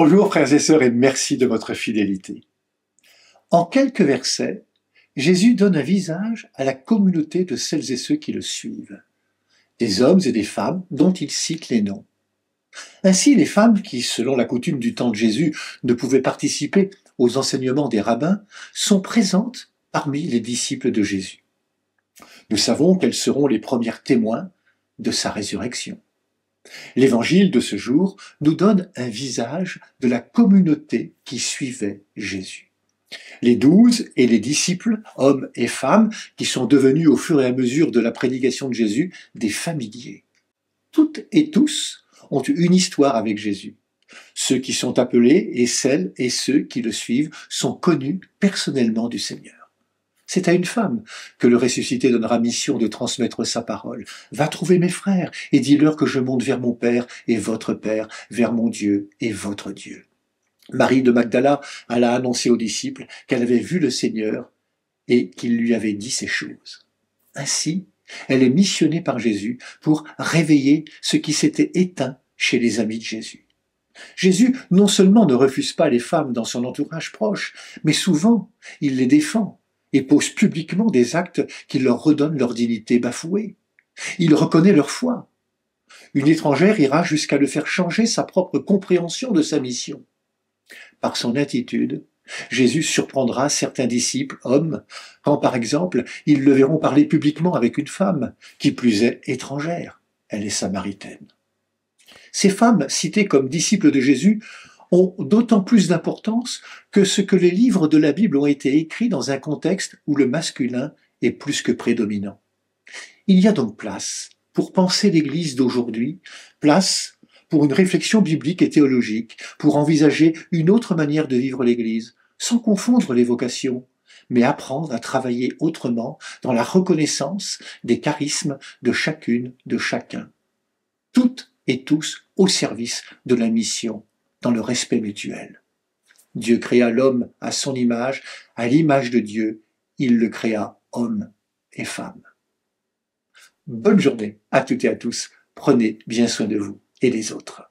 Bonjour frères et sœurs et merci de votre fidélité. En quelques versets, Jésus donne un visage à la communauté de celles et ceux qui le suivent, des hommes et des femmes dont il cite les noms. Ainsi, les femmes qui, selon la coutume du temps de Jésus, ne pouvaient participer aux enseignements des rabbins, sont présentes parmi les disciples de Jésus. Nous savons qu'elles seront les premières témoins de sa résurrection. L'évangile de ce jour nous donne un visage de la communauté qui suivait Jésus. Les 12 et les disciples, hommes et femmes, qui sont devenus au fur et à mesure de la prédication de Jésus des familiers. Toutes et tous ont eu une histoire avec Jésus. Ceux qui sont appelés et celles et ceux qui le suivent sont connus personnellement du Seigneur. C'est à une femme que le ressuscité donnera mission de transmettre sa parole. Va trouver mes frères et dis-leur que je monte vers mon Père et votre Père, vers mon Dieu et votre Dieu. Marie de Magdala alla annoncer aux disciples qu'elle avait vu le Seigneur et qu'il lui avait dit ces choses. Ainsi, elle est missionnée par Jésus pour réveiller ce qui s'était éteint chez les amis de Jésus. Jésus non seulement ne refuse pas les femmes dans son entourage proche, mais souvent il les défend et pose publiquement des actes qui leur redonnent leur dignité bafouée. Il reconnaît leur foi. Une étrangère ira jusqu'à le faire changer sa propre compréhension de sa mission. Par son attitude, Jésus surprendra certains disciples, hommes, quand par exemple ils le verront parler publiquement avec une femme, qui plus est étrangère, elle est samaritaine. Ces femmes, citées comme disciples de Jésus, ont d'autant plus d'importance que ce que les livres de la Bible ont été écrits dans un contexte où le masculin est plus que prédominant. Il y a donc place pour penser l'Église d'aujourd'hui, place pour une réflexion biblique et théologique, pour envisager une autre manière de vivre l'Église, sans confondre les vocations, mais apprendre à travailler autrement dans la reconnaissance des charismes de chacune, de chacun. Toutes et tous au service de la mission, dans le respect mutuel. Dieu créa l'homme à son image, à l'image de Dieu, il le créa homme et femme. Bonne journée à toutes et à tous, prenez bien soin de vous et des autres.